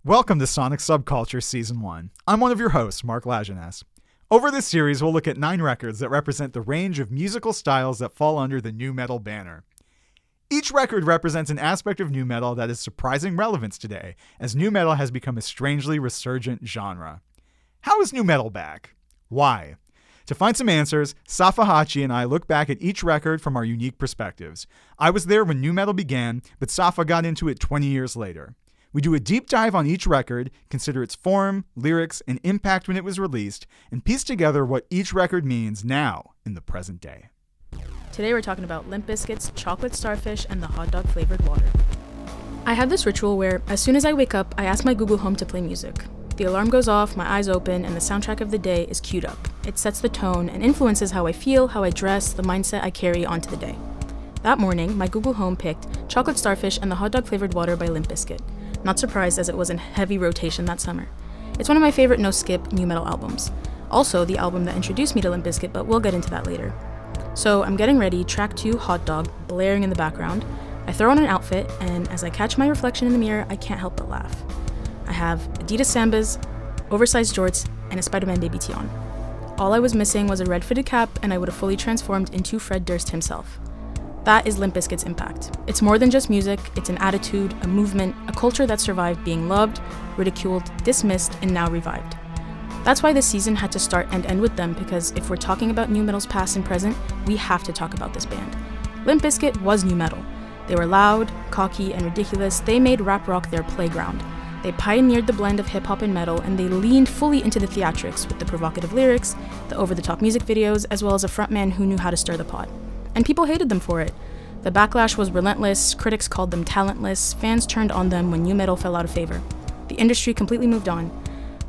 Welcome to Sonic Subcultures Season 1. I'm one of your hosts, Marc Lajeunesse. Over this series, we'll look at 9 records that represent the range of musical styles that fall under the nu metal banner. Each record represents an aspect of nu metal that is surprising relevance today, as nu metal has become a strangely resurgent genre. How is nu metal back? Why? To find some answers, Safa, Hachi, and I look back at each record from our unique perspectives. I was there when nu metal began, but Safa got into it 20 years later. We do a deep dive on each record, consider its form, lyrics, and impact when it was released, and piece together what each record means now in the present day. Today we're talking about Limp Bizkit's Chocolate Starfish and the Hotdog flavored water. I have this ritual where, as soon as I wake up, I ask my Google Home to play music. The alarm goes off, my eyes open, and the soundtrack of the day is queued up. It sets the tone and influences how I feel, how I dress, the mindset I carry onto the day. That morning, my Google Home picked Chocolate Starfish and the Hotdog flavored water by Limp Bizkit. Not surprised, as it was in heavy rotation that summer. It's one of my favorite no-skip nu metal albums. Also, the album that introduced me to Limp Bizkit, but we'll get into that later. So I'm getting ready, track 2, Hotdog, blaring in the background. I throw on an outfit, and as I catch my reflection in the mirror, I can't help but laugh. I have Adidas Sambas, oversized jorts, and a Spider-Man baby tee on. All I was missing was a red-footed cap, and I would have fully transformed into Fred Durst himself. That is Limp Bizkit's impact. It's more than just music, it's an attitude, a movement, a culture that survived being loved, ridiculed, dismissed, and now revived. That's why this season had to start and end with them, because if we're talking about nu metal's past and present, we have to talk about this band. Limp Bizkit was nu metal. They were loud, cocky, and ridiculous. They made rap rock their playground. They pioneered the blend of hip-hop and metal, and they leaned fully into the theatrics with the provocative lyrics, the over-the-top music videos, as well as a frontman who knew how to stir the pot. And people hated them for it. The backlash was relentless, critics called them talentless, fans turned on them when nu metal fell out of favor. The industry completely moved on.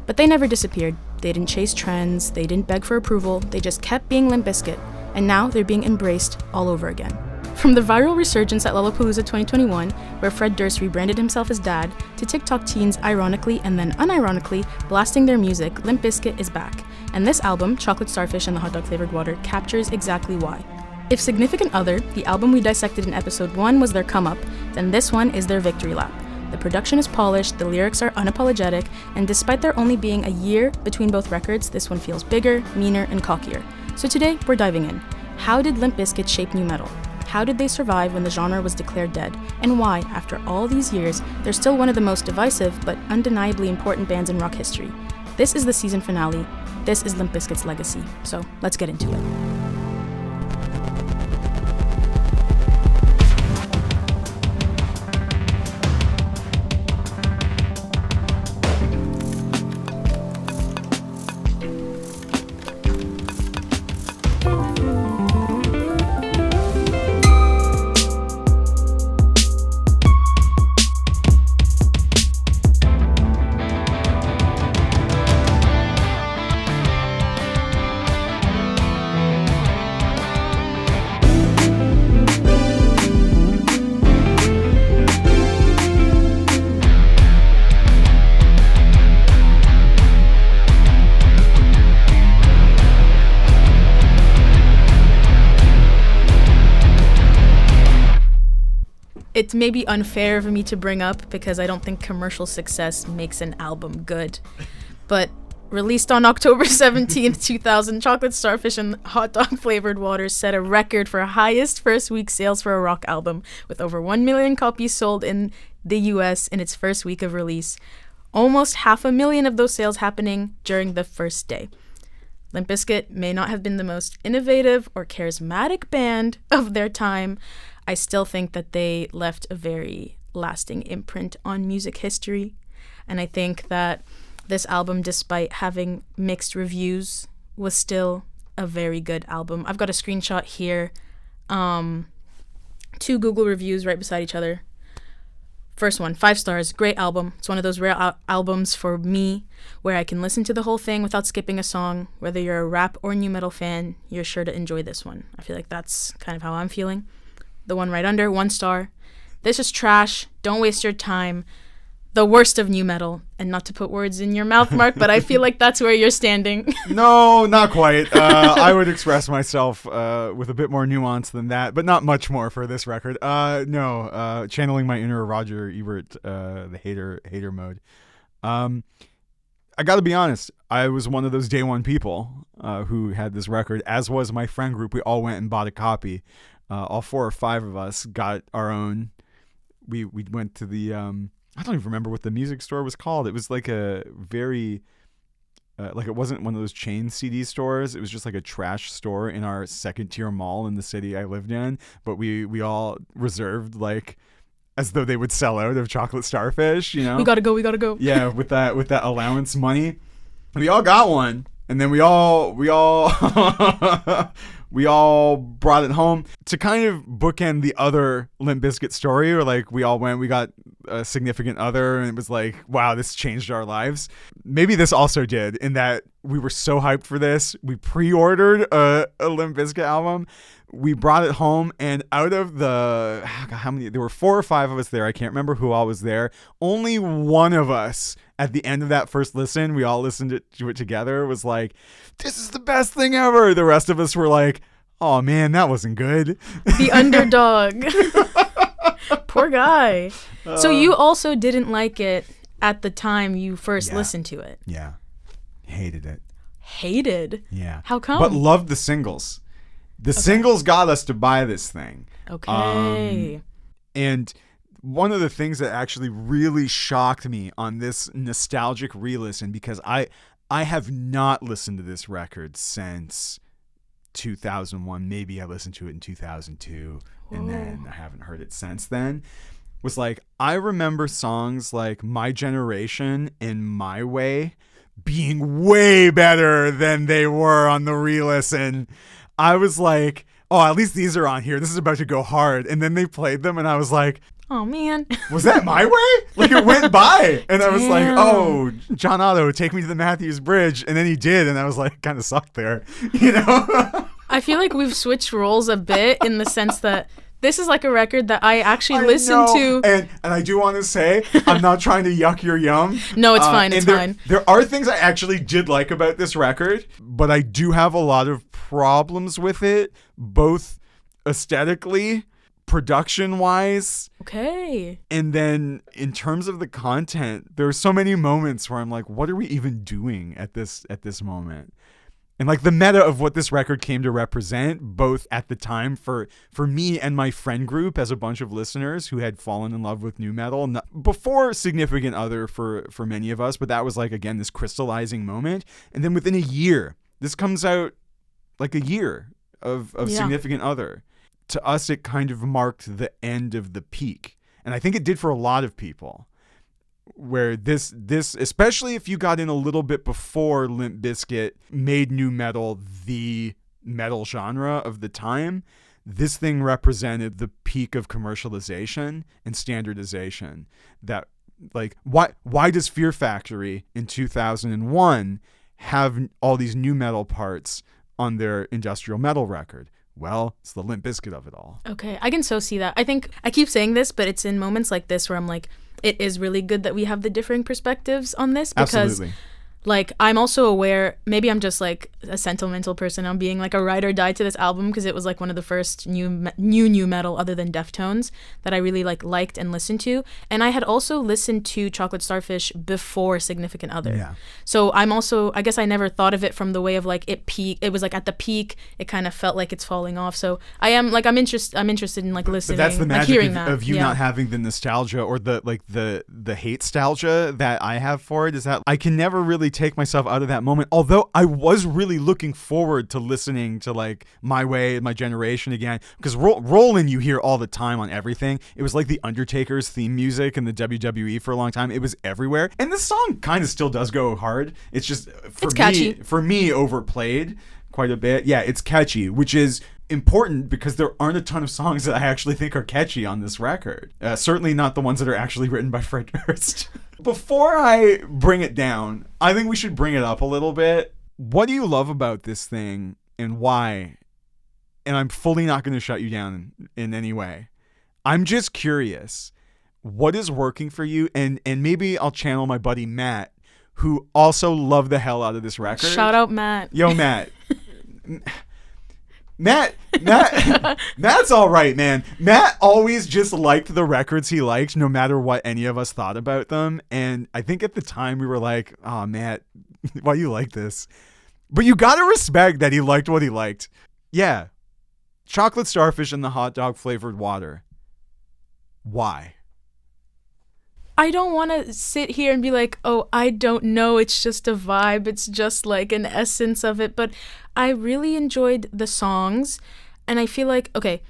But they never disappeared. They didn't chase trends, they didn't beg for approval, they just kept being Limp Bizkit, and now they're being embraced all over again. From the viral resurgence at Lollapalooza 2021, where Fred Durst rebranded himself as Dad, to TikTok teens ironically and then unironically blasting their music, Limp Bizkit is back. And this album, Chocolate Starfish and the Hotdog flavored water, captures exactly why. If Significant Other, the album we dissected in episode 1, was their come-up, then this one is their victory lap. The production is polished, the lyrics are unapologetic, and despite there only being a year between both records, this one feels bigger, meaner, and cockier. So today, we're diving in. How did Limp Bizkit shape nu metal? How did they survive when the genre was declared dead? And why, after all these years, they're still one of the most divisive but undeniably important bands in rock history? This is the season finale. This is Limp Bizkit's legacy. So let's get into it. It's maybe unfair for me to bring up because I don't think commercial success makes an album good. But released on October 17th, 2000, Chocolate Starfish and Hotdog flavored water set a record for highest first week sales for a rock album, with over 1 million copies sold in the US in its first week of release. Almost 500,000 of those sales happening during the first day. Limp Bizkit may not have been the most innovative or charismatic band of their time. I still think that they left a very lasting imprint on music history. And I think that this album, despite having mixed reviews, was still a very good album. I've got a screenshot here. 2 Google reviews right beside each other. First one, 5 stars, great album. It's one of those rare albums for me where I can listen to the whole thing without skipping a song. Whether you're a rap or nu metal fan, you're sure to enjoy this one. I feel like that's kind of how I'm feeling. The one right under, 1 star. This is trash. Don't waste your time. The worst of nu metal. And not to put words in your mouth, Marc, but I feel like that's where you're standing. No, not quite. I would express myself with a bit more nuance than that, but not much more for this record. Channeling my inner Roger Ebert, the hater mode. I got to be honest. I was one of those day one people who had this record, as was my friend group. We all went and bought a copy. All 4 or 5 of us got our own. We went to the I don't even remember what the music store was called. It was like a very like it wasn't one of those chain CD stores. It was just like a trash store in our second tier mall in the city I lived in. But we all reserved like as though they would sell out of Chocolate Starfish. You know, we gotta go. Yeah, with that allowance money, we all got one, and then we all we all brought it home to kind of bookend the other Limp Bizkit story, or like we got a significant other, and it was like, wow, this changed our lives. Maybe this also did, in that we were so hyped for this. We pre-ordered a Limp Bizkit album. We brought it home, and out of the, how many, there were 4 or 5 of us there. I can't remember who all was there. Only one of us at the end of that first listen, we all listened to it together, was like, this is the best thing ever. The rest of us were like, oh man, that wasn't good. The underdog. Poor guy. So you also didn't like it at the time you first listened to it? Yeah. Hated it. Hated? Yeah. How come? But loved the singles. The singles got us to buy this thing. Okay. And one of the things that actually really shocked me on this nostalgic re-listen, because I have not listened to this record since 2001. Maybe I listened to it in 2002, and then I haven't heard it since then, was like, I remember songs like My Generation and My Way being way better than they were on the re-listen. I was like, oh, at least these are on here. This is about to go hard. And then they played them, and I was like, oh, man. Was that My Way? Like, it went by. And I was like, oh, John Otto, take me to the Matthews Bridge. And then he did, and I was like, kind of sucked there, you know? I feel like we've switched roles a bit in the sense that this is like a record that I actually listened to. And I do want to say, I'm not trying to yuck your yum. No, it's fine. It's fine. There are things I actually did like about this record, but I do have a lot of problems with it, both aesthetically, production-wise. Okay. And then in terms of the content, there are so many moments where I'm like, what are we even doing at this moment? And like the meta of what this record came to represent, both at the time for me and my friend group as a bunch of listeners who had fallen in love with nu metal, before Significant Other for many of us, but that was like, again, this crystallizing moment. And then within a year, this comes out like a year of Significant Other. To us, it kind of marked the end of the peak. And I think it did for a lot of people. Where this, especially if you got in a little bit before Limp Bizkit made nu metal the metal genre of the time, this thing represented the peak of commercialization and standardization. That, like, why does Fear Factory in 2001 have all these nu metal parts on their industrial metal record? Well, it's the Limp Bizkit of it all. Okay, I can so see that. I think I keep saying this, but it's in moments like this where I'm like, it is really good that we have the differing perspectives on this, because Absolutely. like, I'm also aware, maybe I'm just like a sentimental person on being like a ride or die to this album, because it was like one of the first new metal other than Deftones that I really liked and listened to. And I had also listened to Chocolate Starfish before Significant Other. Yeah. So I'm also, I guess I never thought of it from the way of like it was like at the peak, it kind of felt like it's falling off. So I'm interested in like listening, but that's the like magic hearing of you not having the nostalgia or the hate-stalgia that I have for it, is that I can never really take myself out of that moment. Although I was really looking forward to listening to like My Way, My Generation again, because Rollin' you hear all the time on everything. It was like the Undertaker's theme music in the WWE for a long time. It was everywhere, and this song kind of still does go hard. It's just for me overplayed quite a bit. Yeah, it's catchy, which is important because there aren't a ton of songs that I actually think are catchy on this record. Certainly not the ones that are actually written by Fred Durst. Before I bring it down, I think we should bring it up a little bit. What do you love about this thing, and why? And I'm fully not going to shut you down in any way. I'm just curious, what is working for you? And maybe I'll channel my buddy Matt, who also loved the hell out of this record. Shout out Matt. Yo, Matt. Matt's all right, man. Matt always just liked the records he liked, no matter what any of us thought about them. And I think at the time we were like, "Oh, Matt, why you like this?" But you gotta respect that he liked what he liked. Yeah, Chocolate Starfish and the Hotdog flavored water. Why? I don't want to sit here and be like, oh, I don't know, it's just a vibe, it's just like an essence of it, but I really enjoyed the songs, and I feel like, okay,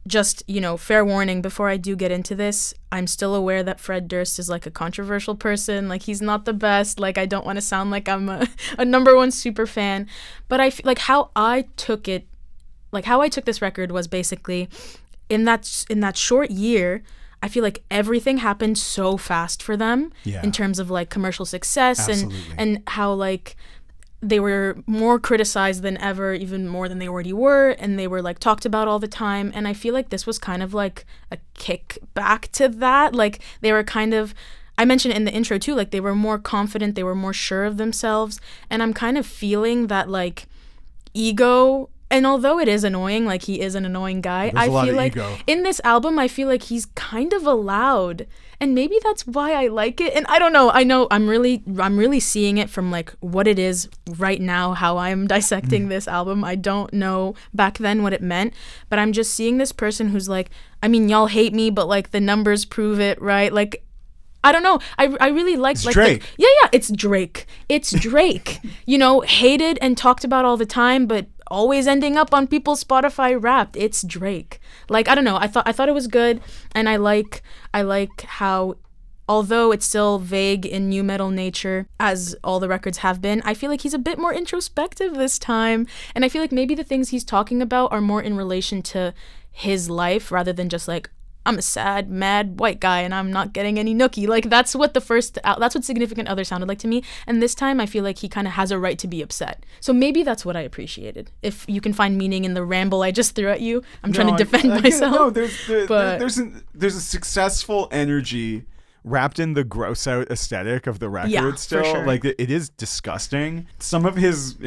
just, fair warning, before I do get into this, I'm still aware that Fred Durst is like a controversial person, like he's not the best, like I don't want to sound like I'm a number one super fan, but I feel like how I took this record was basically, in that short year, I feel like everything happened so fast for them in terms of like commercial success and how like they were more criticized than ever, even more than they already were, and they were like talked about all the time. And I feel like this was kind of like a kick back to that. Like they were kind of, I mentioned it in the intro too, like they were more confident, they were more sure of themselves. And I'm kind of feeling that like ego. And although it is annoying, like he is an annoying guy, I feel like in this album, I feel like he's kind of allowed, and maybe that's why I like it. And I don't know. I know I'm really seeing it from like what it is right now, how I'm dissecting this album. I don't know back then what it meant, but I'm just seeing this person who's like, I mean, y'all hate me, but like the numbers prove it, right? Like, I don't know. I really like Drake. It's Drake. It's Drake. Hated and talked about all the time, but always ending up on people's Spotify Wrapped. It's Drake. Like, I don't know. I thought it was good, and I like how, although it's still vague in new metal nature, as all the records have been, I feel like he's a bit more introspective this time, and I feel like maybe the things he's talking about are more in relation to his life rather than just like, I'm a sad, mad white guy and I'm not getting any nookie. Like that's what Significant Other sounded like to me. And this time I feel like he kind of has a right to be upset. So maybe that's what I appreciated. If you can find meaning in the ramble I just threw at you, I'm trying to defend myself. There's a successful energy wrapped in the gross out aesthetic of the record still. For sure. Like it is disgusting. Some of his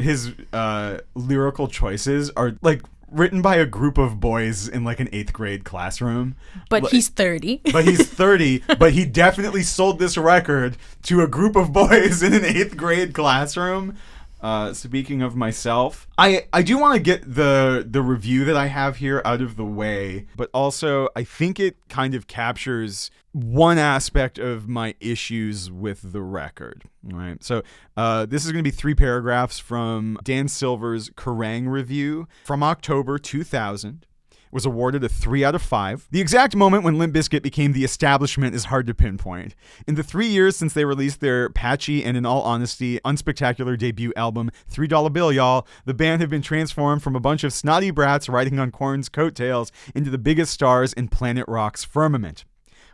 lyrical choices are like written by a group of boys in like an 8th grade classroom. But he's 30. But he definitely sold this record to a group of boys in an 8th grade classroom. Speaking of myself, I do want to get the review that I have here out of the way, but also I think it kind of captures one aspect of my issues with the record. Right. So this is going to be 3 paragraphs from Dan Silver's Kerrang review from October 2000. Was awarded a 3 out of 5. The exact moment when Limp Bizkit became the establishment is hard to pinpoint. In the 3 years since they released their patchy and, in all honesty, unspectacular debut album, $3 Bill Y'all, the band have been transformed from a bunch of snotty brats riding on Korn's coattails into the biggest stars in planet rock's firmament.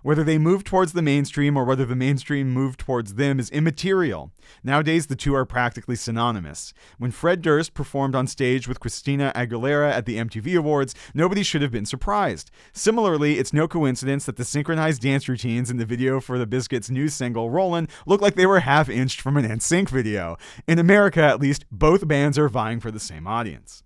Whether they move towards the mainstream or whether the mainstream moved towards them is immaterial. Nowadays, the two are practically synonymous. When Fred Durst performed on stage with Christina Aguilera at the MTV Awards, nobody should have been surprised. Similarly, it's no coincidence that the synchronized dance routines in the video for the Bizkit's new single, Rollin', look like they were half-inched from an NSYNC video. In America, at least, both bands are vying for the same audience.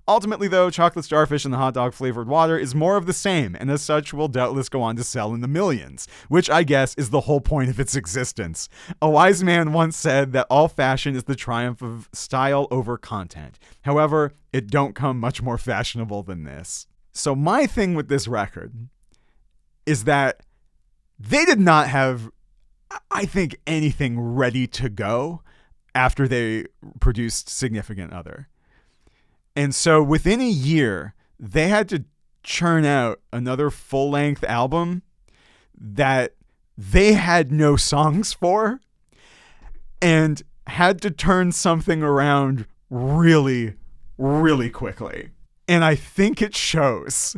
Ultimately, though, Chocolate Starfish and the Hotdog flavored water is more of the same, and as such will doubtless go on to sell in the millions, which I guess is the whole point of its existence. A wise man once said that all fashion is the triumph of style over content. However, it don't come much more fashionable than this. So my thing with this record is that they did not have, I think, anything ready to go after they produced Significant Other. And so within a year, they had to churn out another full-length album that they had no songs for and had to turn something around really, really quickly. And I think it shows.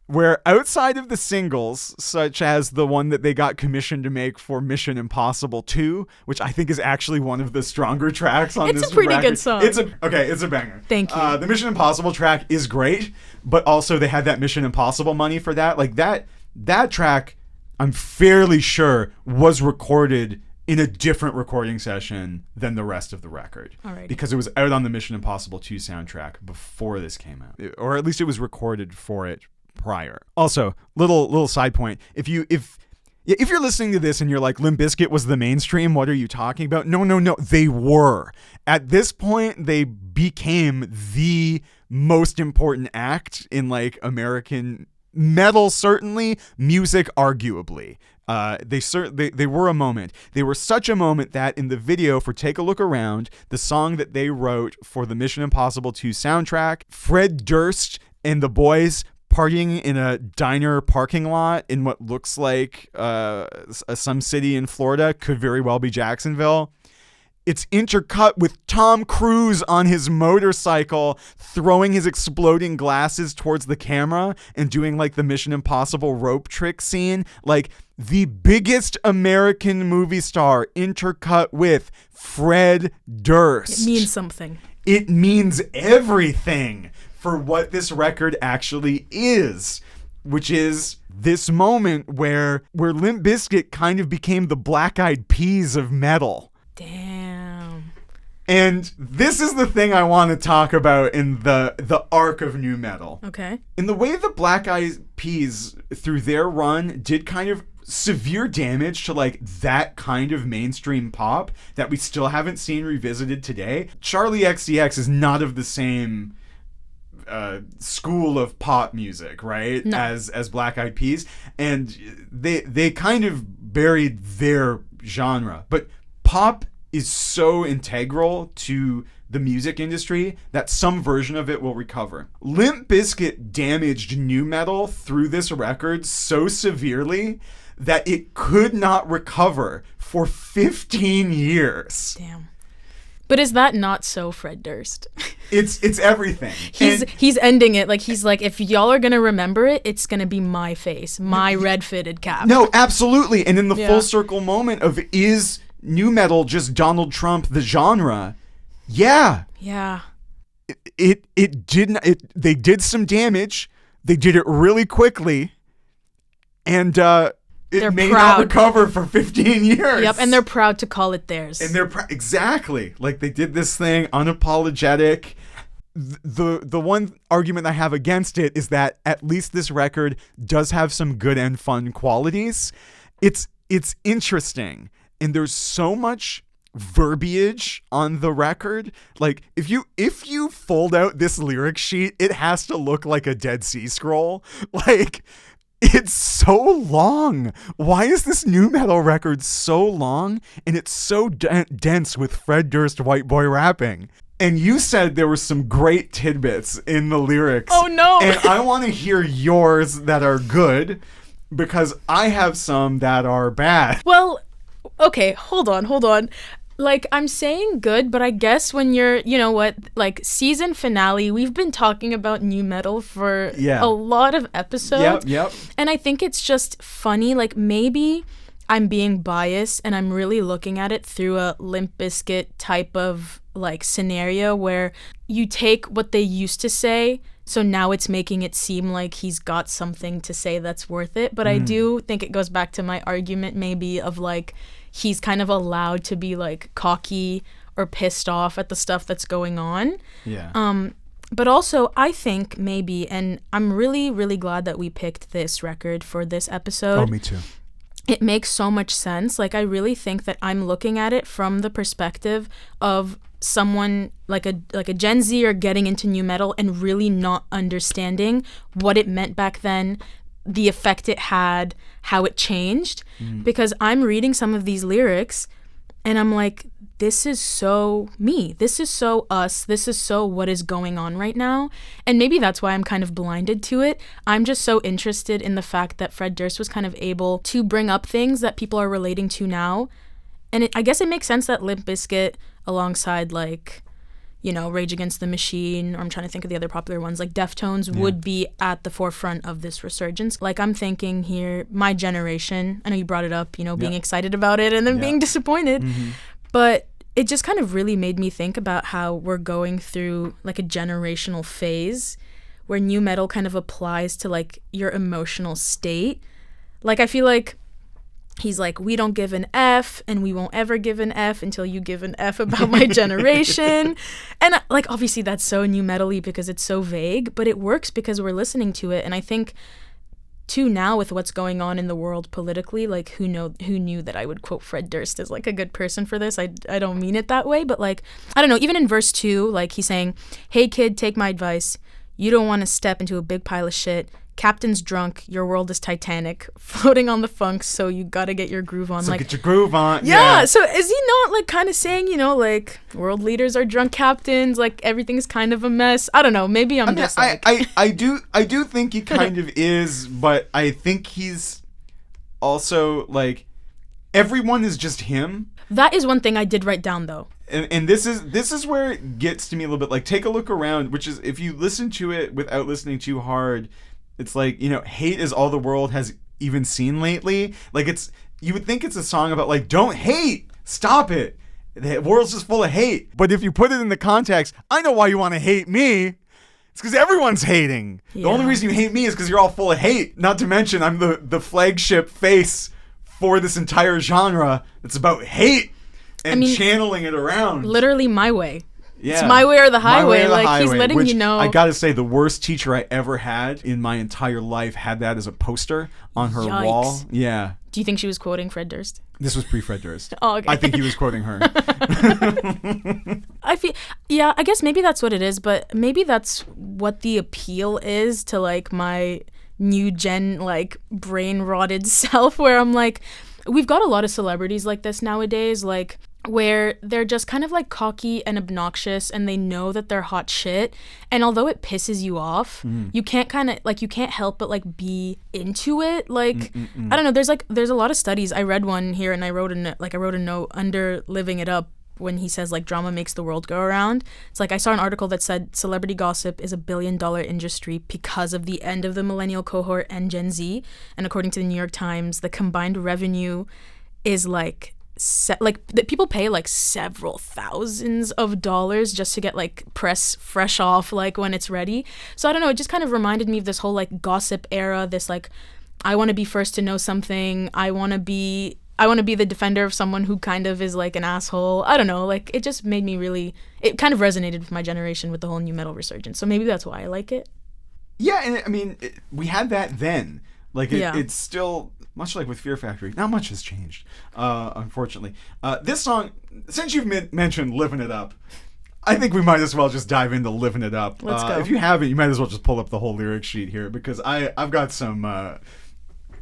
Where outside of the singles, such as the one that they got commissioned to make for Mission Impossible 2, which I think is actually one of the stronger tracks on this record. It's a pretty good song. It's a banger. Thank you. The Mission Impossible track is great, but also they had that Mission Impossible money for that. Like that track, I'm fairly sure, was recorded in a different recording session than the rest of the record. Alrighty. Because it was out on the Mission Impossible 2 soundtrack before this came out. Or at least it was recorded for it prior. Also, little side point. If you're listening to this and you're like, Limp Bizkit was the mainstream, what are you talking about? No. They were. At this point, they became the most important act in like American metal, certainly, music, arguably. They were a moment. They were such a moment that in the video for Take a Look Around, the song that they wrote for the Mission Impossible 2 soundtrack, Fred Durst and the boys partying in a diner parking lot in what looks like some city in Florida, could very well be Jacksonville. It's intercut with Tom Cruise on his motorcycle throwing his exploding glasses towards the camera and doing like the Mission Impossible rope trick scene. Like the biggest American movie star intercut with Fred Durst. It means something. It means everything for what this record actually is, which is this moment where Limp Bizkit kind of became the Black Eyed Peas of metal. Damn. And this is the thing I want to talk about in the arc of nu metal. Okay. In the way the Black Eyed Peas, through their run, did kind of severe damage to like that kind of mainstream pop that we still haven't seen revisited today. Charlie XCX is not of the same school of pop music, right? No. As Black Eyed Peas, and they kind of buried their genre, but pop is so integral to the music industry that some version of it will recover. Limp Bizkit damaged nu metal through this record so severely that it could not recover for 15 years. Damn. But is that not so Fred Durst? It's everything. He's ending it like he's like, if y'all are gonna remember it, it's gonna be my face, my red fitted cap. No, absolutely. And in the full circle moment of, is nu metal just Donald Trump the genre? Yeah. Yeah. They did some damage. They did it really quickly, and it may not recover for 15 years. Yep, and they're proud to call it theirs. And they're exactly like they did this thing unapologetic. The one argument I have against it is that at least this record does have some good and fun qualities. It's interesting, and there's so much verbiage on the record. Like if you fold out this lyric sheet, it has to look like a Dead Sea Scroll. Like, it's so long. Why is this nu metal record so long and it's so dense with Fred Durst white boy rapping? And you said there were some great tidbits in the lyrics. Oh no. And I want to hear yours that are good, because I have some that are bad. Well, okay, hold on. Like, I'm saying good, but I guess when you're, you know what, like, season finale, we've been talking about nu metal for a lot of episodes. Yep. And I think it's just funny, like, maybe I'm being biased and I'm really looking at it through a Limp Bizkit type of, like, scenario where you take what they used to say, so now it's making it seem like he's got something to say that's worth it. But I do think it goes back to my argument maybe of, like, he's kind of allowed to be like cocky or pissed off at the stuff that's going on. Yeah. But also I think maybe, and I'm really, really glad that we picked this record for this episode. Oh, me too. It makes so much sense. Like, I really think that I'm looking at it from the perspective of someone like a Gen Zer getting into nu metal and really not understanding what it meant back then, the effect it had, how it changed. Because I'm reading some of these lyrics and I'm like, this is so me. This is so us. This is so what is going on right now. And maybe that's why I'm kind of blinded to it. I'm just so interested in the fact that Fred Durst was kind of able to bring up things that people are relating to now. And I guess it makes sense that Limp Bizkit, alongside like, you know, Rage Against the Machine, or I'm trying to think of the other popular ones, like Deftones, would be at the forefront of this resurgence. Like, I'm thinking here, my generation, I know you brought it up, you know, being excited about it and then being disappointed. But it just kind of really made me think about how we're going through like a generational phase where nu metal kind of applies to like your emotional state. Like, I feel like he's like, we don't give an F and we won't ever give an F until you give an F about my generation. And like, obviously that's so new metal-y because it's so vague, but it works because we're listening to it. And I think too, now with what's going on in the world politically, like who knew that I would quote Fred Durst as like a good person for this. I don't mean it that way, but like, I don't know, even in verse 2, like he's saying, hey kid, take my advice. You don't want to step into a big pile of shit. Captain's drunk, your world is Titanic, floating on the funk, so you gotta get your groove on. So like, get your groove on. Yeah, so is he not like kind of saying, you know, like world leaders are drunk captains, like everything's kind of a mess? I don't know, maybe I'm just like... I do think he kind of is, but I think he's also like, everyone is just him. That is one thing I did write down though. And this is where it gets to me a little bit. Like, take a look around, which is, if you listen to it without listening too hard, it's like, you know, hate is all the world has even seen lately. Like, it's, you would think it's a song about like, don't hate, stop it. The world's just full of hate. But if you put it in the context, I know why you want to hate me. It's because everyone's hating. Yeah. The only reason you hate me is because you're all full of hate. Not to mention, I'm the flagship face for this entire genre. It's about hate and channeling it around. Literally my way. Yeah. It's my way or the highway. Like, highway, he's letting you know. I gotta say, the worst teacher I ever had in my entire life had that as a poster on her wall. Yeah. Do you think she was quoting Fred Durst? This was pre-Fred Durst. Oh, okay. I think he was quoting her. I guess maybe that's what it is, but maybe that's what the appeal is to like my new gen, like brain rotted self, where I'm like, we've got a lot of celebrities like this nowadays, like where they're just kind of like cocky and obnoxious and they know that they're hot shit, and although it pisses you off, you can't help but like be into it. Like I don't know, there's a lot of studies. I read one here and I wrote a note under Living It Up when he says like drama makes the world go around. It's like, I saw an article that said celebrity gossip is $1 billion industry because of the end of the millennial cohort and Gen Z, and according to the New York Times, the combined revenue is like people pay like several thousands of dollars just to get like press fresh off like when it's ready. So I don't know, it just kind of reminded me of this whole like gossip era, this like, I want to be first to know something, I want to be the defender of someone who kind of is like an asshole. I don't know, like it just made me it kind of resonated with my generation with the whole new metal resurgence. So maybe that's why I like it. Yeah, and I mean, we had that then. Like, it's still, much like with Fear Factory, not much has changed, unfortunately. This song, since you've mentioned Living It Up, I think we might as well just dive into Living It Up. Let's go. If you haven't, you might as well just pull up the whole lyric sheet here, because I've got some,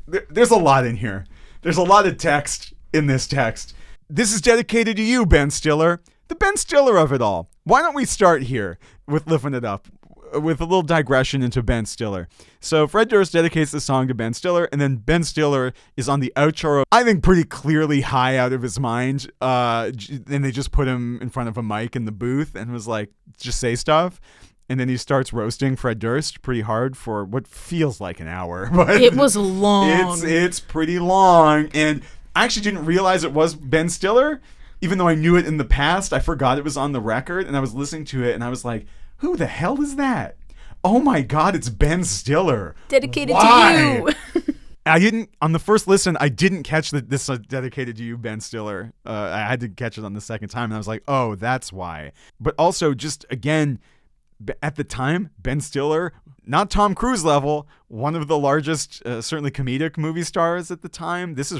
there's a lot in here. There's a lot of text in this text. This is dedicated to you, Ben Stiller, the Ben Stiller of it all. Why don't we start here with Living It Up, with a little digression into Ben Stiller. So Fred Durst dedicates the song to Ben Stiller, and then Ben Stiller is on the outro, I think pretty clearly high out of his mind, and they just put him in front of a mic in the booth and was like, just say stuff. And then he starts roasting Fred Durst pretty hard for what feels like an hour. But it was long. It's pretty long. And I actually didn't realize it was Ben Stiller. Even though I knew it in the past, I forgot it was on the record. And I was listening to it and I was like, who the hell is that? Oh my God, it's Ben Stiller. Dedicated to you. On the first listen, I didn't catch that this is dedicated to you, Ben Stiller. I had to catch it on the second time. And I was like, oh, that's why. But also, just again, at the time, Ben Stiller, not Tom Cruise level, one of the largest, certainly comedic movie stars at the time. This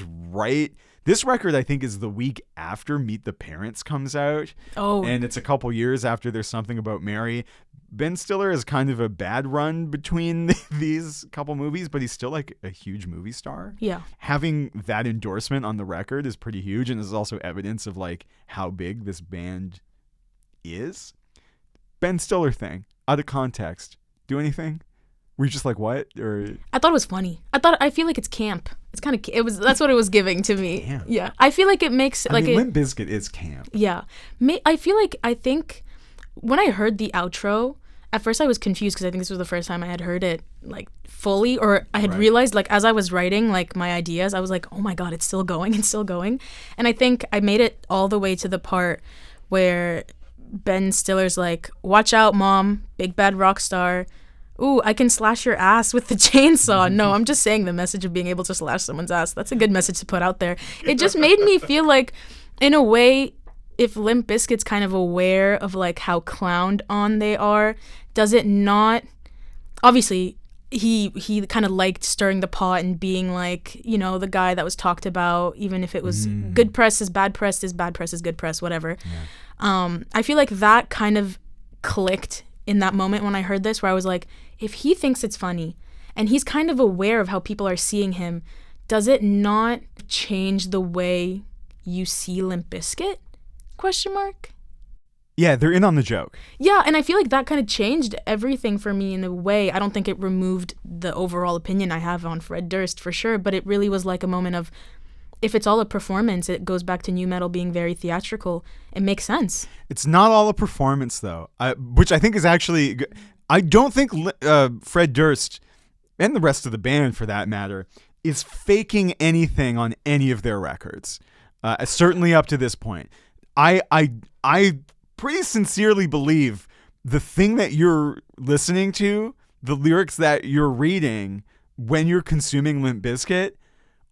record, I think, is the week after Meet the Parents comes out. Oh. And it's a couple years after There's Something About Mary. Ben Stiller is kind of a bad run between these couple movies, but he's still like a huge movie star. Yeah. Having that endorsement on the record is pretty huge, and is also evidence of like how big this band is. Ben Stiller thing, out of context. Do anything? Were you just like, what? Or I thought it was funny. I feel like it's camp. It's kind of, that's what it was giving to me. Camp. Yeah. I feel like it makes, Limp Bizkit is camp. Yeah. I think when I heard the outro, at first I was confused because I think this was the first time I had heard it like fully, or I had realized like as I was writing like my ideas, I was like, oh my God, it's still going. And I think I made it all the way to the part where Ben Stiller's like, watch out, mom, big bad rock star. ooh, I can slash your ass with the chainsaw. No, I'm just saying the message of being able to slash someone's ass. That's a good message to put out there. It just made me feel like, in a way, if Limp Bizkit's kind of aware of like how clowned on they are, does it not? Obviously, he kind of liked stirring the pot and being like, you know, the guy that was talked about, even if it was good press is bad press is bad press is good press, whatever. Yeah. I feel like that kind of clicked in that moment when I heard this, where I was like, if he thinks it's funny and he's kind of aware of how people are seeing him, does it not change the way you see Limp Bizkit? ? Yeah, they're in on the joke. Yeah, and I feel like that kind of changed everything for me in a way. I don't think it removed the overall opinion I have on Fred Durst for sure, but it really was like a moment of, if it's all a performance, it goes back to nu metal being very theatrical. It makes sense. It's not all a performance, though, which I think is actually... I don't think Fred Durst, and the rest of the band for that matter, is faking anything on any of their records. Certainly up to this point. I pretty sincerely believe the thing that you're listening to, the lyrics that you're reading when you're consuming Limp Bizkit,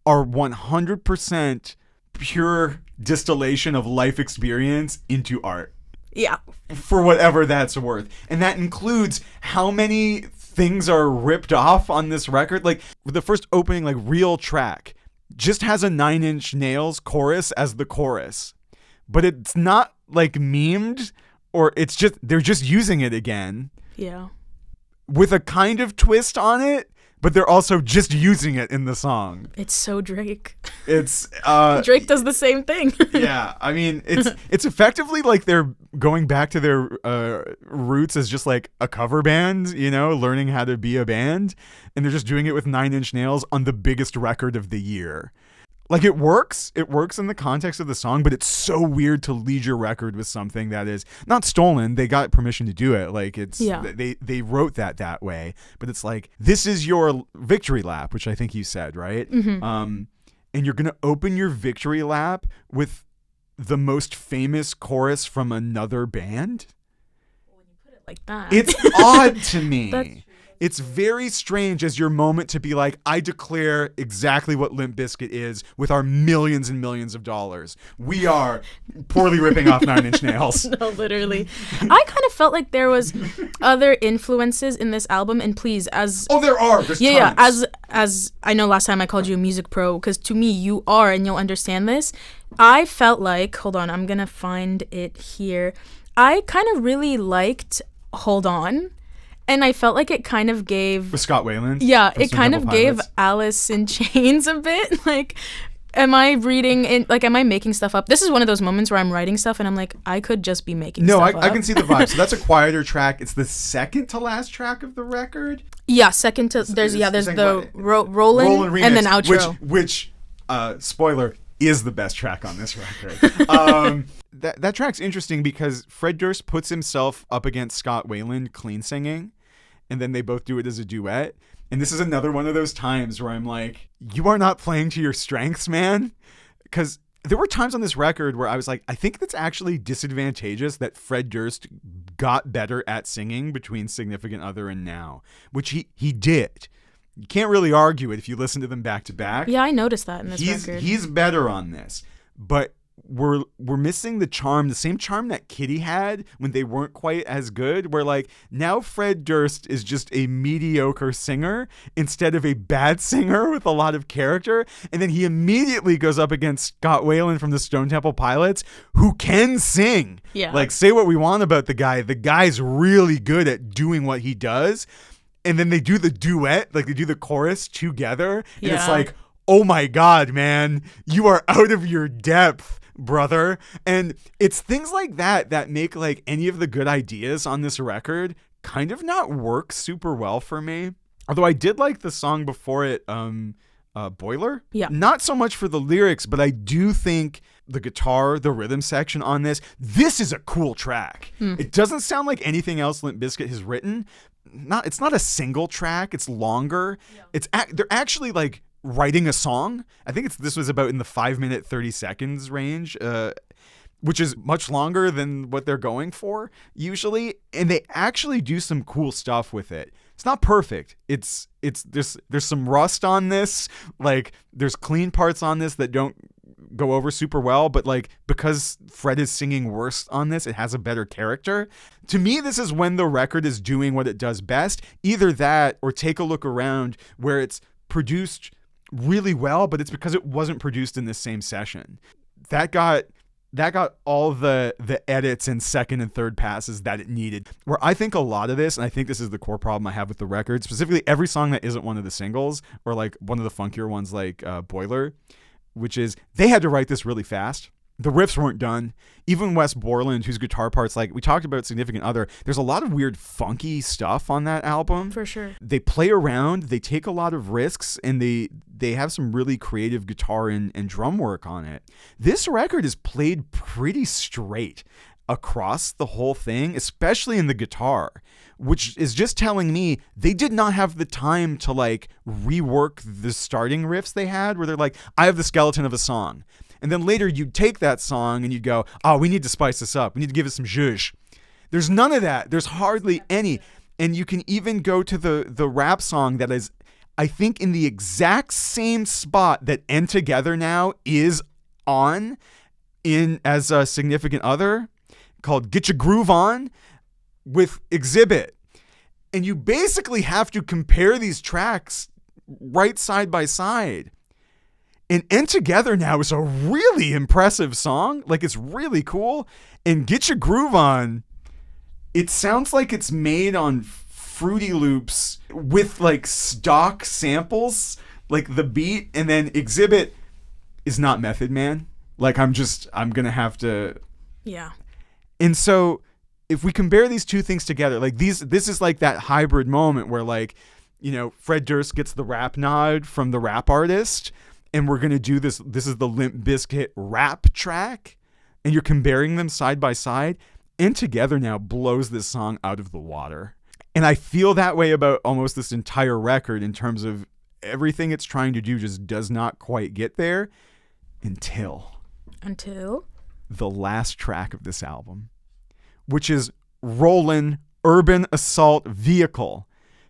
are 100% pure distillation of life experience into art. Yeah. For whatever that's worth. And that includes how many things are ripped off on this record. Like, the first opening, like, real track just has a 9 Inch Nails chorus as the chorus. But it's not, like, memed, or it's just, they're just using it again. Yeah. With a kind of twist on it, but they're also just using it in the song. It's so Drake. It's Drake does the same thing. Yeah, I mean, it's effectively like they're going back to their roots as just like a cover band, you know, learning how to be a band, and they're just doing it with 9 Inch Nails on the biggest record of the year. Like, it works in the context of the song, but it's so weird to lead your record with something that is not stolen. They got permission to do it. Like, it's, they wrote that way, but it's like, this is your victory lap, which I think you said, right? Mm-hmm. And you're going to open your victory lap with the most famous chorus from another band. When you put it like that. It's odd to me. That's true. It's very strange as your moment to be like, I declare exactly what Limp Bizkit is with our millions and millions of dollars. We are poorly ripping off 9 Inch Nails. No, literally. I kind of felt like there was other influences in this album, and please, as... Oh, there are. There's tons. As I know last time I called you a music pro, because to me you are, and you'll understand this. I felt like, hold on, I'm going to find it here. I kind of really liked Hold On. And I felt like it kind of gave... With Scott Weiland? Yeah, it kind of gave Alice in Chains a bit. Like, am I making stuff up? This is one of those moments where I'm writing stuff and I'm like, I could just be making stuff up. No, I can see the vibe. So that's a quieter track. It's the second to last track of the record? Yeah, second to... There's the Rollin' and then outro. Which spoiler, is the best track on this record. That track's interesting because Fred Durst puts himself up against Scott Weiland clean singing, and then they both do it as a duet. And this is another one of those times where I'm like, you are not playing to your strengths, man. Because there were times on this record where I was like, I think that's actually disadvantageous that Fred Durst got better at singing between Significant Other and Now, which he did. You can't really argue it if you listen to them back to back. Yeah, I noticed that in this record. He's better on this, but we're missing the same charm that Kitty had when they weren't quite as good, where like now Fred Durst is just a mediocre singer instead of a bad singer with a lot of character, and then he immediately goes up against Scott Weiland from the Stone Temple Pilots, who can sing. Yeah. Like, say what we want about the guy's really good at doing what he does, and then they do the duet, like they do the chorus together, and it's like, oh my God, man, you are out of your depth, brother. And it's things like that make like any of the good ideas on this record kind of not work super well for me. Although I did like the song before it, Boiler. Yeah. Not so much for the lyrics, but I do think the guitar, the rhythm section on this is a cool track. It doesn't sound like anything else Limp Bizkit has written. It's not a single track. It's longer. Yeah. They're actually like writing a song. I think this was about in the 5-minute 30 seconds range, which is much longer than what they're going for usually. And they actually do some cool stuff with it. It's not perfect. It's there's some rust on this. Like there's clean parts on this that don't go over super well, but like because Fred is singing worse on this, it has a better character. To me, this is when the record is doing what it does best. Either that or Take a Look Around, where it's produced really well, but it's because it wasn't produced in this same session. That got all the edits and second and third passes that it needed. Where I think a lot of this, and I think this is the core problem I have with the record, specifically every song that isn't one of the singles or like one of the funkier ones like Boiler, which is they had to write this really fast. The riffs weren't done. Even Wes Borland, whose guitar parts, like we talked about Significant Other, there's a lot of weird funky stuff on that album. For sure. They play around, they take a lot of risks, and they have some really creative guitar and drum work on it. This record is played pretty straight across the whole thing, especially in the guitar, which is just telling me they did not have the time to like rework the starting riffs they had, where they're like, I have the skeleton of a song. And then later you'd take that song and you'd go, oh, we need to spice this up. We need to give it some zhuzh. There's none of that. There's hardly any. And you can even go to the rap song that is, I think, in the exact same spot that End Together Now is on in as a Significant Other, called Get Your Groove On with Exhibit. And you basically have to compare these tracks right side by side. And End Together Now is a really impressive song. Like, it's really cool. And Get Your Groove On, it sounds like it's made on Fruity Loops with like stock samples, like the beat. And then Exhibit is not Method Man. Like, I'm going to have to. Yeah. And so if we compare these two things together, like this is like that hybrid moment where, like, you know, Fred Durst gets the rap nod from the rap artist, and we're going to do this. This is the Limp Bizkit rap track, and you're comparing them side by side. And Together Now blows this song out of the water. And I feel that way about almost this entire record in terms of everything it's trying to do just does not quite get there until the last track of this album, which is Rollin' Urban Assault Vehicle,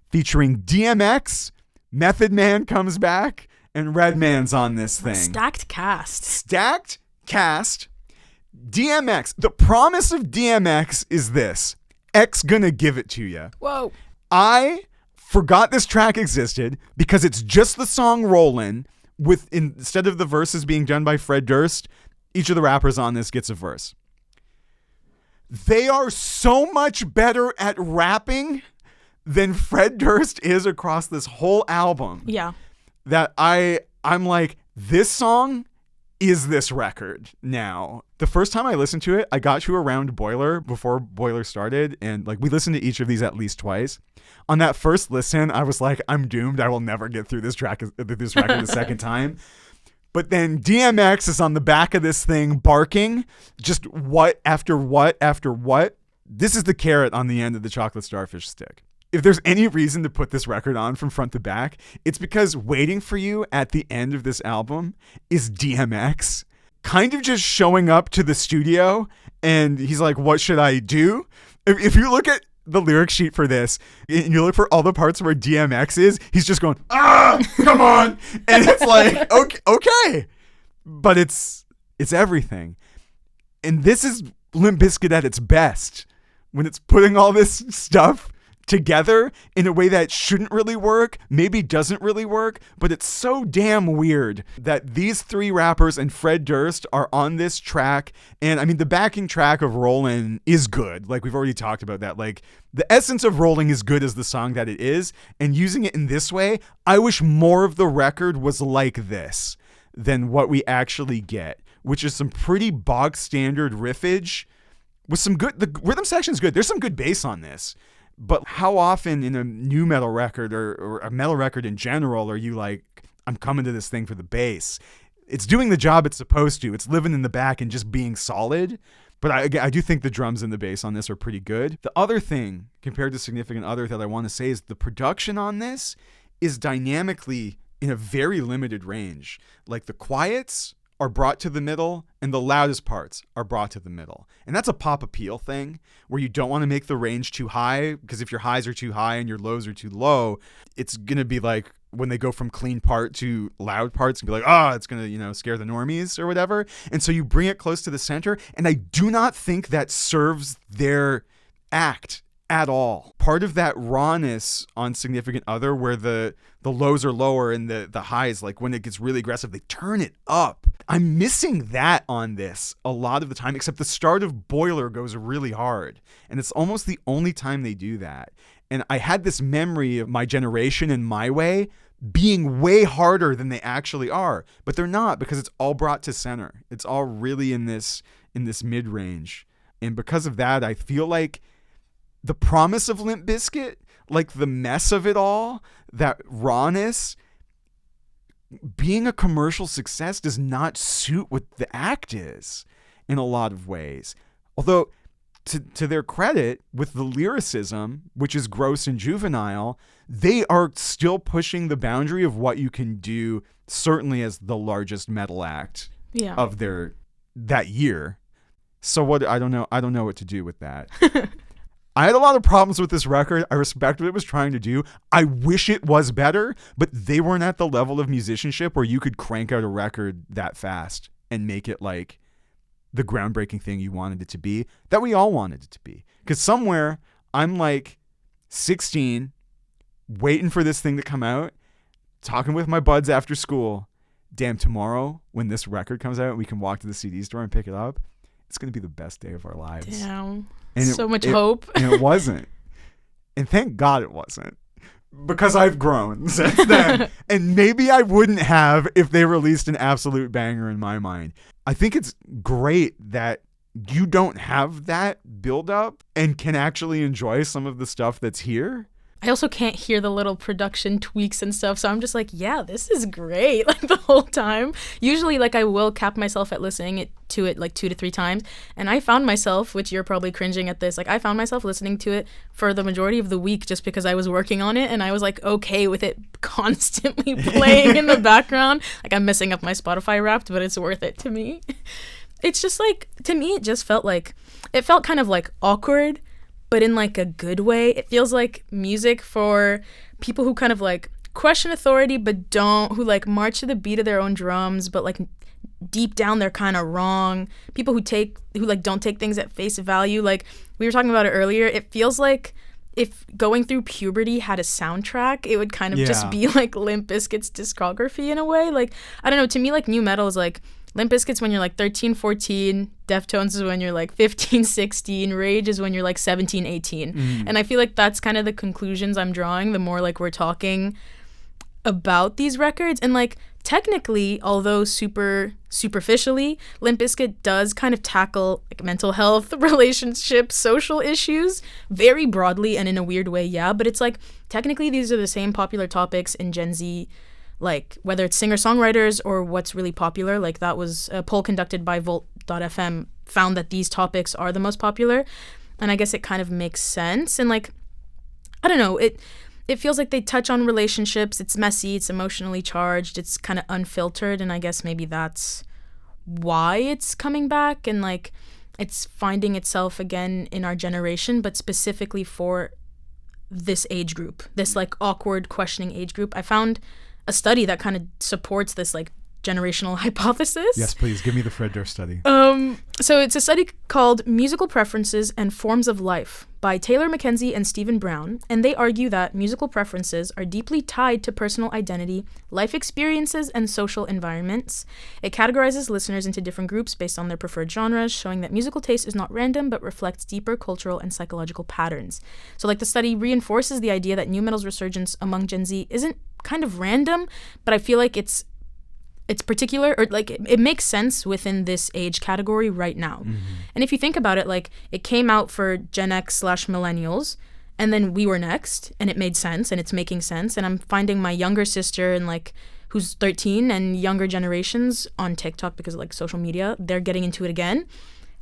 featuring DMX, Method Man comes back, and Redman's on this thing. Stacked cast. DMX. The promise of DMX is this. X gonna give it to you. Whoa. I forgot this track existed because it's just the song Rollin' with, instead of the verses being done by Fred Durst, each of the rappers on this gets a verse. They are so much better at rapping than Fred Durst is across this whole album. Yeah. That I'm like, this song is this record now. The first time I listened to it, I got to around Boiler before Boiler started, and like we listened to each of these at least twice. On that first listen, I was like, I'm doomed. I will never get through this record the second time. But then DMX is on the back of this thing barking, just what after what after what. This is the carrot on the end of the Chocolate Starfish stick. If there's any reason to put this record on from front to back, it's because waiting for you at the end of this album is DMX kind of just showing up to the studio, and he's like, what should I do? If you look at the lyric sheet for this and you look for all the parts where DMX is, he's just going, come on. And it's like, okay. But it's everything. And this is Limp Bizkit at its best, when it's putting all this stuff together in a way that shouldn't really work, maybe doesn't really work, but it's so damn weird that these three rappers and Fred Durst are on this track. And I mean, the backing track of Rollin' is good. Like, we've already talked about that. Like, the essence of Rolling is good as the song that it is, and using it in this way, I wish more of the record was like this than what we actually get, which is some pretty bog standard riffage with some good, the rhythm section's good. There's some good bass on this. But how often in a new metal record or a metal record in general are you like, I'm coming to this thing for the bass? It's doing the job it's supposed to. It's living in the back and just being solid. But I do think the drums and the bass on this are pretty good. The other thing, compared to Significant Other, that I want to say is the production on this is dynamically in a very limited range. Like, the quiets are brought to the middle and the loudest parts are brought to the middle. And that's a pop appeal thing where you don't want to make the range too high, because if your highs are too high and your lows are too low, it's going to be like when they go from clean part to loud parts and be like, it's going to, scare the normies or whatever. And so you bring it close to the center. And I do not think that serves their act at all. Part of that rawness on Significant Other, where the lows are lower and the highs, like when it gets really aggressive, they turn it up. I'm missing that on this a lot of the time, except the start of Boiler goes really hard. And it's almost the only time they do that. And I had this memory of My Generation and My Way being way harder than they actually are, but they're not, because it's all brought to center. It's all really in this mid-range. And because of that, I feel like the promise of Limp Bizkit, like the mess of it all, that rawness, being a commercial success does not suit what the act is in a lot of ways. Although, to their credit, with the lyricism, which is gross and juvenile, they are still pushing the boundary of what you can do, certainly as the largest metal act of that year. So I don't know what to do with that. I had a lot of problems with this record. I respect what it was trying to do. I wish it was better, but they weren't at the level of musicianship where you could crank out a record that fast and make it like the groundbreaking thing you wanted it to be, that we all wanted it to be. Because somewhere I'm like 16, waiting for this thing to come out, talking with my buds after school. Damn, tomorrow when this record comes out, we can walk to the CD store and pick it up. It's going to be the best day of our lives. Damn. And so much hope. And it wasn't. And thank God it wasn't. Because I've grown since then. And maybe I wouldn't have if they released an absolute banger in my mind. I think it's great that you don't have that build up and can actually enjoy some of the stuff that's here. I also can't hear the little production tweaks and stuff, so I'm just like, yeah, this is great, like the whole time. Usually, like, I will cap myself at listening to it like 2 to 3 times, and I found myself, which you're probably cringing at this, like, I found myself listening to it for the majority of the week just because I was working on it, and I was, like, okay with it constantly playing in the background. Like, I'm messing up my Spotify Wrapped, but it's worth it to me. It's just, like, to me, it felt kind of, like, awkward, but in like a good way. It feels like music for people who kind of like question authority but don't, who like march to the beat of their own drums, but like deep down they're kind of wrong. People who like don't take things at face value. Like we were talking about it earlier, it feels like if Going Through Puberty had a soundtrack, it would kind of just be like Limp Bizkit's discography in a way. Like, I don't know, to me like new metal is like Limp Bizkit's when you're like 13, 14, Deftones is when you're like 15, 16, Rage is when you're like 17, 18. And I feel like that's kind of the conclusions I'm drawing the more like we're talking about these records. And like technically, although superficially, Limp Bizkit does kind of tackle like mental health, relationships, social issues very broadly and in a weird way, yeah. But it's like technically these are the same popular topics in Gen Z, like whether it's singer-songwriters or what's really popular. Like that was a poll conducted by Volt.fm found that these topics are the most popular, and I guess it kind of makes sense. And like I don't know, it feels like they touch on relationships. It's messy, it's emotionally charged, it's kind of unfiltered, and I guess maybe that's why it's coming back and like it's finding itself again in our generation, but specifically for this age group, this like awkward questioning age group. I found a study that kind of supports this like generational hypothesis. Yes, please give me the Fred Durst study. So it's a study called Musical Preferences and Forms of Life by Taylor McKenzie and Stephen Brown, and they argue that musical preferences are deeply tied to personal identity, life experiences, and social environments. It categorizes listeners into different groups based on their preferred genres, showing that musical taste is not random but reflects deeper cultural and psychological patterns. So like the study reinforces the idea that nu metal's resurgence among Gen Z isn't kind of random, but I feel like it's particular, or like it makes sense within this age category right now. And if you think about it, like it came out for Gen X/millennials, and then we were next, and it made sense, and it's making sense. And I'm finding my younger sister and like who's 13 and younger generations on TikTok because of like social media, they're getting into it again.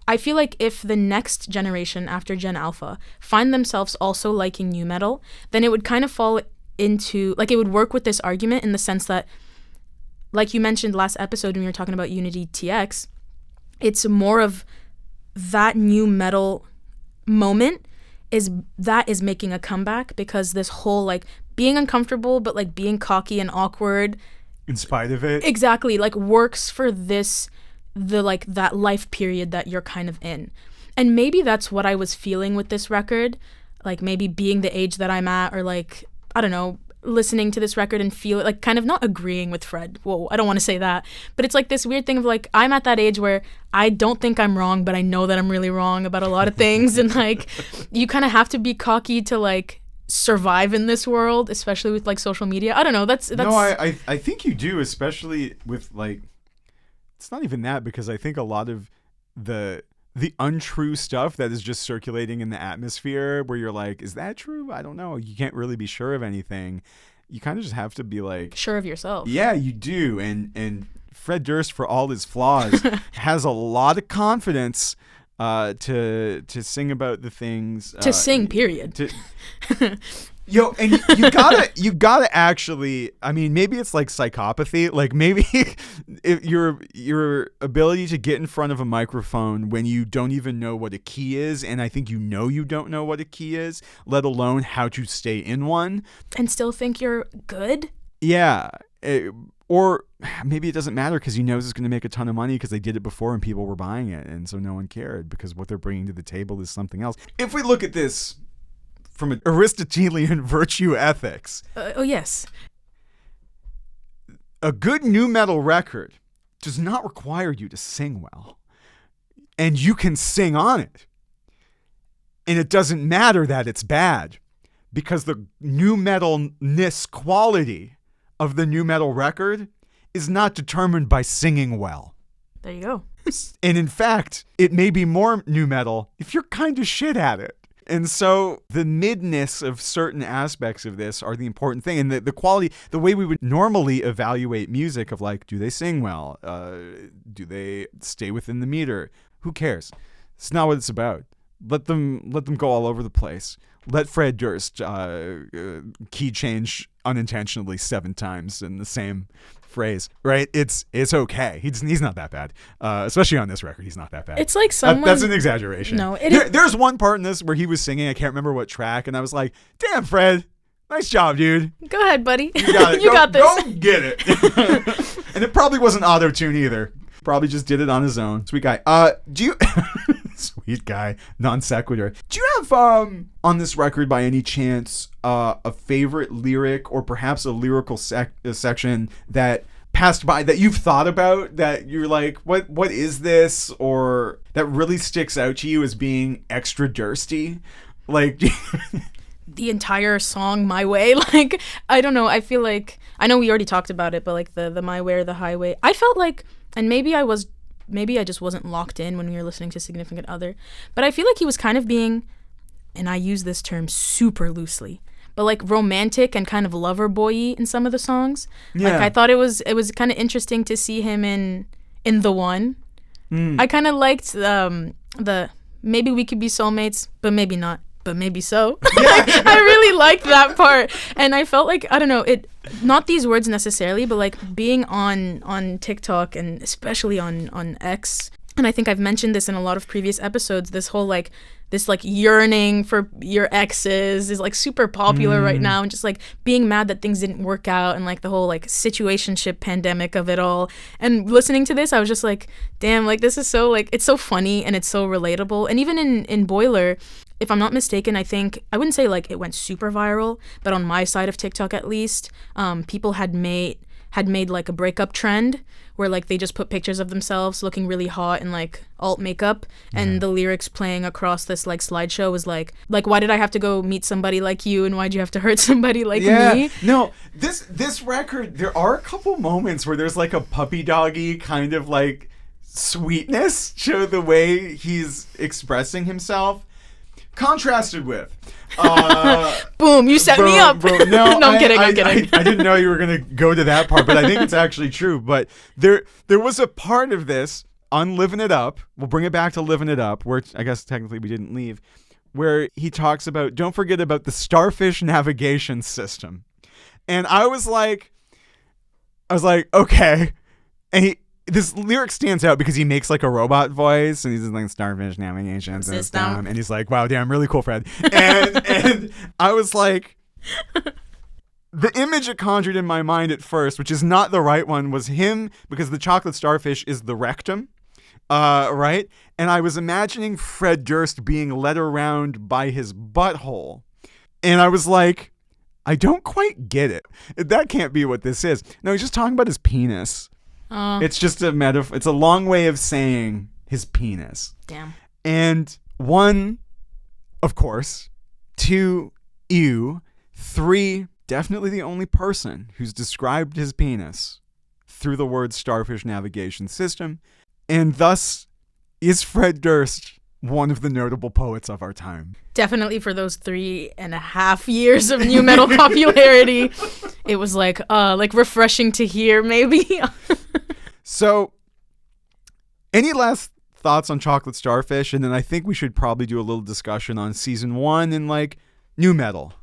I feel like if the next generation after Gen Alpha find themselves also liking nu metal, then it would kind of fall into like it would work with this argument in the sense that like you mentioned last episode when you were talking about Unity TX, it's more of that new metal moment is making a comeback, because this whole like being uncomfortable but like being cocky and awkward in spite of it, exactly, like works for that life period that you're kind of in. And maybe that's what I was feeling with this record, like maybe being the age that I'm at, or like, I don't know, listening to this record and feel like kind of not agreeing with Fred. Whoa, I don't want to say that, but it's like this weird thing of like, I'm at that age where I don't think I'm wrong, but I know that I'm really wrong about a lot of things. And like, you kind of have to be cocky to like survive in this world, especially with like social media. I don't know. That's no, I think you do, especially with like, it's not even that, because I think a lot of the untrue stuff that is just circulating in the atmosphere where you're like, is that true? I don't know. You can't really be sure of anything. You kind of just have to be like sure of yourself. Yeah, you do. And Fred Durst, for all his flaws, has a lot of confidence to sing about the things to sing, period. Yo, and you gotta actually, I mean, maybe it's like psychopathy, like maybe if your ability to get in front of a microphone when you don't even know what a key is, and I think you don't know what a key is, let alone how to stay in one, and still think you're good. Yeah, or maybe it doesn't matter because he knows it's going to make a ton of money because they did it before and people were buying it, and so no one cared because what they're bringing to the table is something else. If we look at this from an Aristotelian virtue ethics. Oh, yes. A good nu metal record does not require you to sing well. And you can sing on it. And it doesn't matter that it's bad, because the nu metalness quality of the nu metal record is not determined by singing well. There you go. And in fact, it may be more nu metal if you're kind of shit at it. And so the midness of certain aspects of this are the important thing. And the quality, the way we would normally evaluate music of like, do they sing well? Do they stay within the meter? Who cares? It's not what it's about. Let them go all over the place. Let Fred Durst key change unintentionally 7 times in the same phrase, right? It's okay. He's not that bad, especially on this record. He's not that bad. It's like someone. That's an exaggeration. No, there's one part in this where he was singing. I can't remember what track, and I was like, "Damn, Fred, nice job, dude. Go ahead, buddy. You got it. You got this. Go get it." And it probably wasn't auto-tune either. Probably just did it on his own. Sweet guy. Do you? Sweet guy. Non sequitur. Do you have on this record by any chance a favorite lyric or perhaps a lyrical section that passed by that you've thought about that you're like, what is this, or that really sticks out to you as being extra Dursty? Like the entire song My Way, like I don't know. I feel like I know we already talked about it, but like the My Way or the Highway, I felt like, and maybe I just wasn't locked in when we were listening to Significant Other, but I feel like he was kind of being, and I use this term super loosely, but like romantic and kind of lover boy-y in some of the songs. Yeah. Like I thought it was kind of interesting to see him in The One. I kind of liked the maybe we could be soulmates, but maybe not, but maybe so. I really liked that part, and I felt like, I don't know, it, not these words necessarily, but like being on TikTok and especially on X, and I think I've mentioned this in a lot of previous episodes, this whole like this like yearning for your exes is like super popular right now, and just like being mad that things didn't work out, and like the whole like situationship pandemic of it all. And listening to this, I was just like, damn, like this is so like, it's so funny and it's so relatable. And even in Boiler, if I'm not mistaken, I think, I wouldn't say like it went super viral, but on my side of TikTok at least, people had made like a breakup trend where like they just put pictures of themselves looking really hot in like alt makeup, and the lyrics playing across this like slideshow was like why did I have to go meet somebody like you, and why'd you have to hurt somebody like me? No, this record, there are a couple moments where there's like a puppy doggy kind of like sweetness to the way he's expressing himself, contrasted with boom, you set me up. Bro, no, I'm kidding. I didn't know you were gonna go to that part, but I think it's actually true. But there was a part of this on Living It Up, we'll bring it back to Living It Up, where I guess technically we didn't leave, where he talks about, don't forget about the Starfish navigation system. And I was like, I was like, okay. And this lyric stands out because he makes like a robot voice, and he's like Starfish navigation system, and he's like, wow, damn, really cool, Fred. And I was like, the image it conjured in my mind at first, which is not the right one, was him, because the chocolate starfish is the rectum, right? And I was imagining Fred Durst being led around by his butthole. And I was like, I don't quite get it. That can't be what this is. No, he's just talking about his penis. It's just a metaphor. It's a long way of saying his penis. Damn. And 1, of course. 2, ew. 3, definitely the only person who's described his penis through the word starfish navigation system. And thus is Fred Durst one of the notable poets of our time. Definitely for those 3.5 years of new metal popularity. It was like refreshing to hear, maybe. So, any last thoughts on Chocolate Starfish? And then I think we should probably do a little discussion on season 1 and like new metal.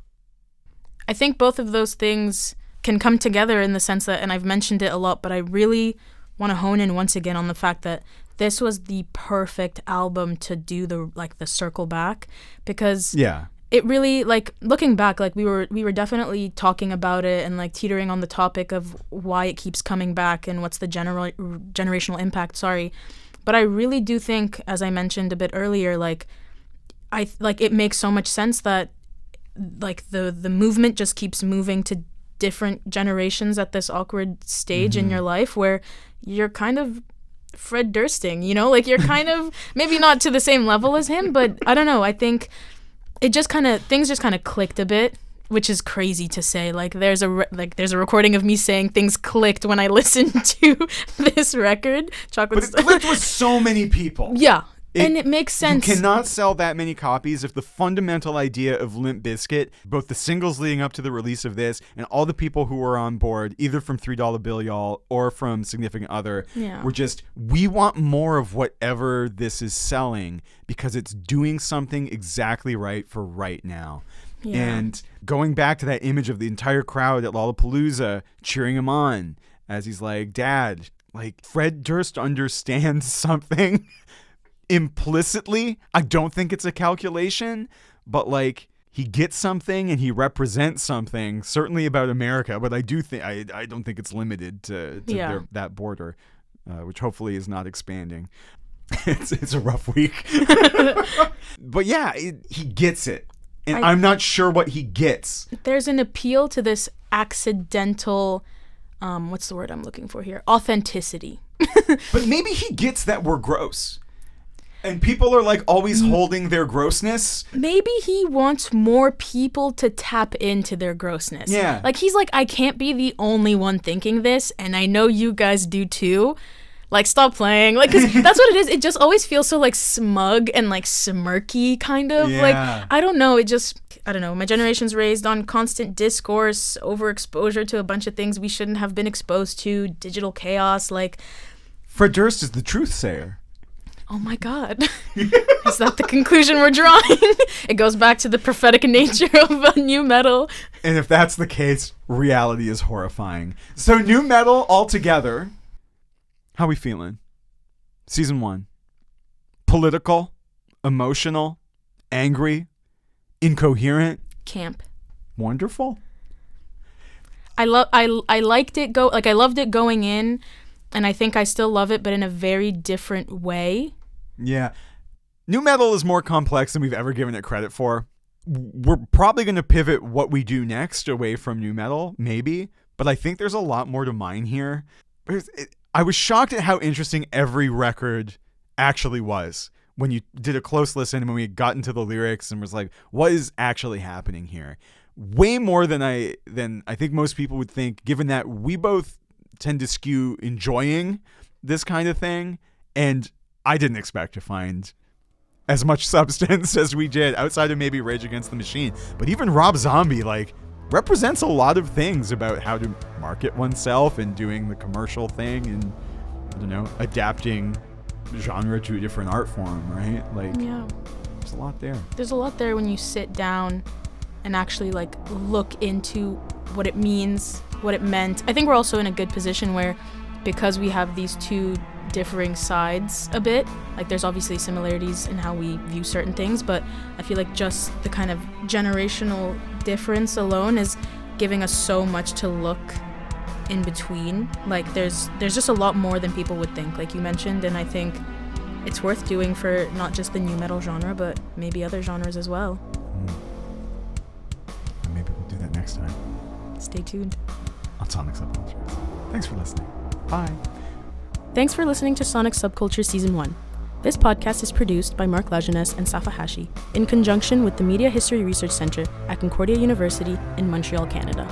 I think both of those things can come together in the sense that, and I've mentioned it a lot, but I really want to hone in once again on the fact that this was the perfect album to do the circle back, because it really, like, looking back, like we were definitely talking about it and like teetering on the topic of why it keeps coming back and what's the generational impact. But I really do think, as I mentioned a bit earlier, like it makes so much sense that like the movement just keeps moving to different generations at this awkward stage in your life where you're kind of Fred Dursting, you know, like you're kind of maybe not to the same level as him, but I don't know. I think it just things just kind of clicked a bit, which is crazy to say. Like there's a recording of me saying things clicked when I listened to this record, Chocolate. But it clicked with so many people. Yeah. And it makes sense. You cannot sell that many copies if the fundamental idea of Limp Bizkit, both the singles leading up to the release of this and all the people who were on board, either from $3 Bill Y'all or from Significant Other, were just, we want more of whatever this is selling because it's doing something exactly right for right now. Yeah. And going back to that image of the entire crowd at Lollapalooza cheering him on as he's like, Dad, like Fred Durst understands something. Implicitly, I don't think it's a calculation, but like he gets something and he represents something, certainly about America. But I do think I don't think it's limited to that border, which hopefully is not expanding. It's a rough week, but yeah, he gets it, and I'm not sure what he gets. There's an appeal to this accidental, what's the word I'm looking for here? Authenticity. But maybe he gets that we're gross. And people are like always holding their grossness. Maybe he wants more people to tap into their grossness. Yeah. Like he's like, I can't be the only one thinking this, and I know you guys do too. Like, stop playing. Like, 'cause that's what it is. It just always feels so like smug and like smirky kind of. Yeah. Like, I don't know. I don't know. My generation's raised on constant discourse, overexposure to a bunch of things we shouldn't have been exposed to, digital chaos. Like, Fred Durst is the truth sayer. Oh my God. Is that the conclusion we're drawing? It goes back to the prophetic nature of new metal. And if that's the case, reality is horrifying. So new metal altogether, how we feeling? Season 1. Political, emotional, angry, incoherent. Camp. Wonderful. I liked it I loved it going in, and I think I still love it, but in a very different way. Yeah. New metal is more complex than we've ever given it credit for. We're probably going to pivot what we do next away from new metal, maybe, but I think there's a lot more to mine here. I was shocked at how interesting every record actually was when you did a close listen and when we got into the lyrics and was like, what is actually happening here? Way more than I think most people would think, given that we both tend to skew enjoying this kind of thing, and I didn't expect to find as much substance as we did outside of maybe Rage Against the Machine. But even Rob Zombie like represents a lot of things about how to market oneself and doing the commercial thing and, I don't know, adapting genre to a different art form, right? Like, yeah, there's a lot there. There's a lot there when you sit down and actually like look into what it means what it meant. I think we're also in a good position where, because we have these two differing sides a bit, like there's obviously similarities in how we view certain things, but I feel like just the kind of generational difference alone is giving us so much to look in between. Like there's just a lot more than people would think, like you mentioned, and I think it's worth doing for not just the new metal genre, but maybe other genres as well. And maybe we'll do that next time. Stay tuned. On Sonic Subcultures. Thanks for listening. Bye. Thanks for listening to Sonic Subculture Season 1. This podcast is produced by Marc Lajeunesse and Safa Hachi in conjunction with the Media History Research Center at Concordia University in Montreal, Canada.